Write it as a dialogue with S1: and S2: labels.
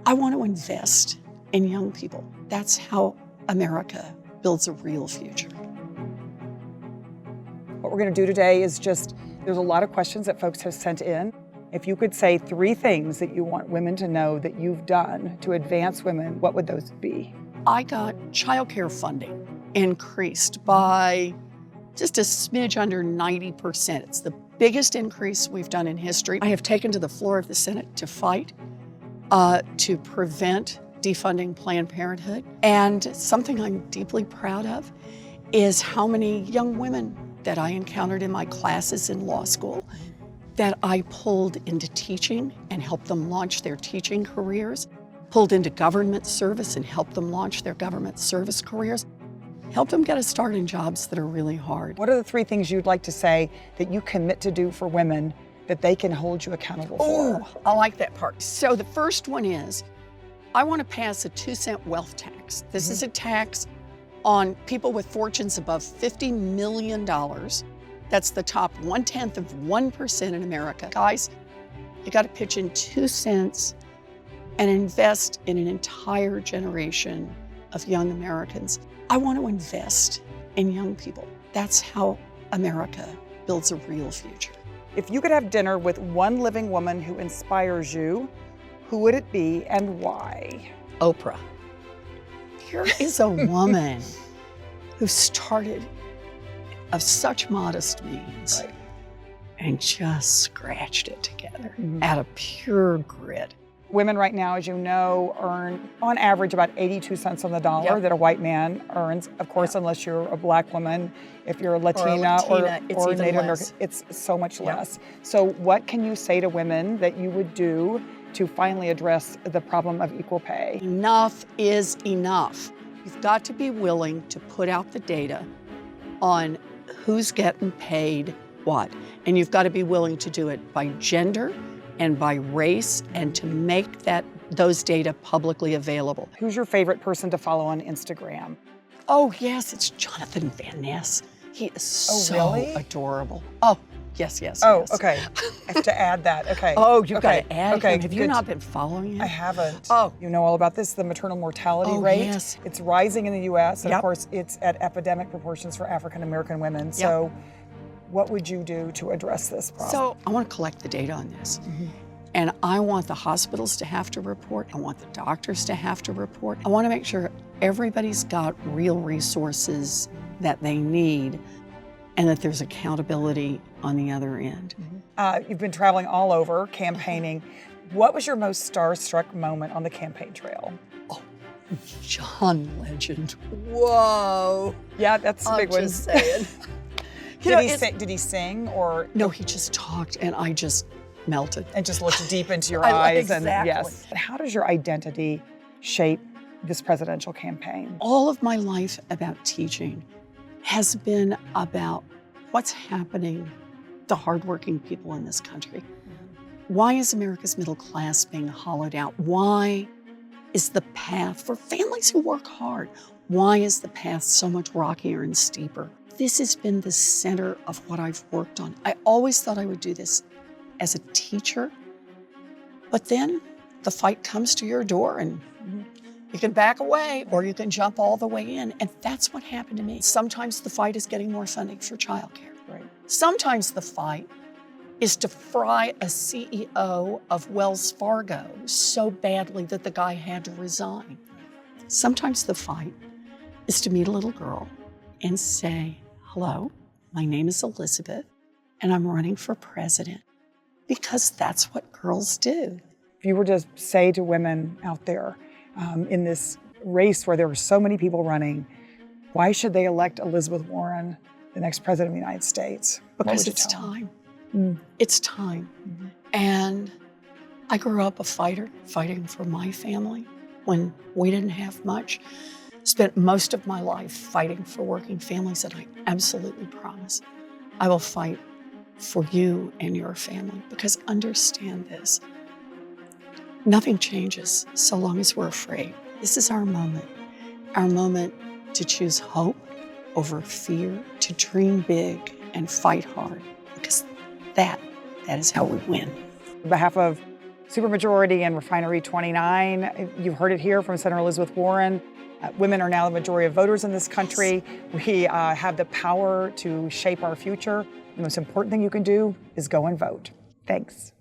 S1: I want to invest in young people. That's how America builds a real future.
S2: What we're going to do today is there's a lot of questions that folks have sent in. If you could say 3 things that you want women to know that you've done to advance women, what would those be?
S1: I got childcare funding increased by just a smidge under 90%. It's the biggest increase we've done in history. I have taken to the floor of the Senate to fight to prevent defunding Planned Parenthood. And something I'm deeply proud of is how many young women that I encountered in my classes in law school that I pulled into teaching and helped them launch their teaching careers, pulled into government service and helped them launch their government service careers, helped them get a start in jobs that are really hard.
S2: What are the 3 things you'd like to say that you commit to do for women that they can hold you accountable for?
S1: Oh, I like that part. So the first one is, I want to pass a 2-cent wealth tax. This is a tax on people with fortunes above $50 million. That's the top 0.1% in America. Guys, you got to pitch in 2 cents and invest in an entire generation of young Americans. I want to invest in young people. That's how America builds a real future.
S2: If you could have dinner with one living woman who inspires you, who would it be and why?
S1: Oprah. Here is a woman who started of such modest means and just scratched it together out of pure grit.
S2: Women right now, as you know, earn on average about 82 cents on the dollar that a white man earns. Of course, unless you're a black woman, if you're a Latina or Native American, it's so much less. So what can you say to women that you would do to finally address the problem of equal pay?
S1: Enough is enough. You've got to be willing to put out the data on who's getting paid what. And you've got to be willing to do it by gender and by race and to make those data publicly available.
S2: Who's your favorite person to follow on Instagram?
S1: Oh yes, it's Jonathan Van Ness. He is so adorable. Oh, yes.
S2: Okay. I have to add that. Okay.
S1: Oh, you've got to add him. Have you not been following him?
S2: I haven't.
S1: Oh.
S2: You know all about this, the maternal mortality rate?
S1: Yes.
S2: It's rising in the U.S. and of course it's at epidemic proportions for African American women. So what would you do to address this problem?
S1: So I want to collect the data on this. And I want the hospitals to have to report. I want the doctors to have to report. I want to make sure everybody's got real resources that they need and that there's accountability on the other end.
S2: You've been traveling all over campaigning. What was your most starstruck moment on the campaign trail?
S1: Oh, John Legend. Whoa.
S2: Yeah, that's a big one.
S1: I'm just saying.
S2: Did he sing or?
S1: No, he just talked and I just melted.
S2: And just looked deep into your eyes.
S1: Exactly.
S2: And yes. How does your identity shape this presidential campaign?
S1: All of my life about teaching has been about what's happening to hardworking people in this country. Why is America's middle class being hollowed out? Why is the path for families who work hard? Why is the path so much rockier and steeper? This has been the center of what I've worked on. I always thought I would do this as a teacher, but then the fight comes to your door and you can back away or you can jump all the way in. And that's what happened to me. Sometimes the fight is getting more funding for childcare.
S2: Right.
S1: Sometimes the fight is to fry a CEO of Wells Fargo so badly that the guy had to resign. Sometimes the fight is to meet a little girl and say, hello, my name is Elizabeth and I'm running for president, because that's what girls do.
S2: If you were to say to women out there in this race where there are so many people running, why should they elect Elizabeth Warren, the next president of the United States?
S1: Because it's time. It's time. And I grew up a fighter, fighting for my family when we didn't have much. Spent most of my life fighting for working families, and I absolutely promise I will fight for you and your family, because understand this, nothing changes so long as we're afraid. This is our moment to choose hope over fear, to dream big and fight hard, because that is how we win.
S2: On behalf of Supermajority and Refinery29. You've heard it here from Senator Elizabeth Warren. Women are now the majority of voters in this country. We have the power to shape our future. The most important thing you can do is go and vote. Thanks.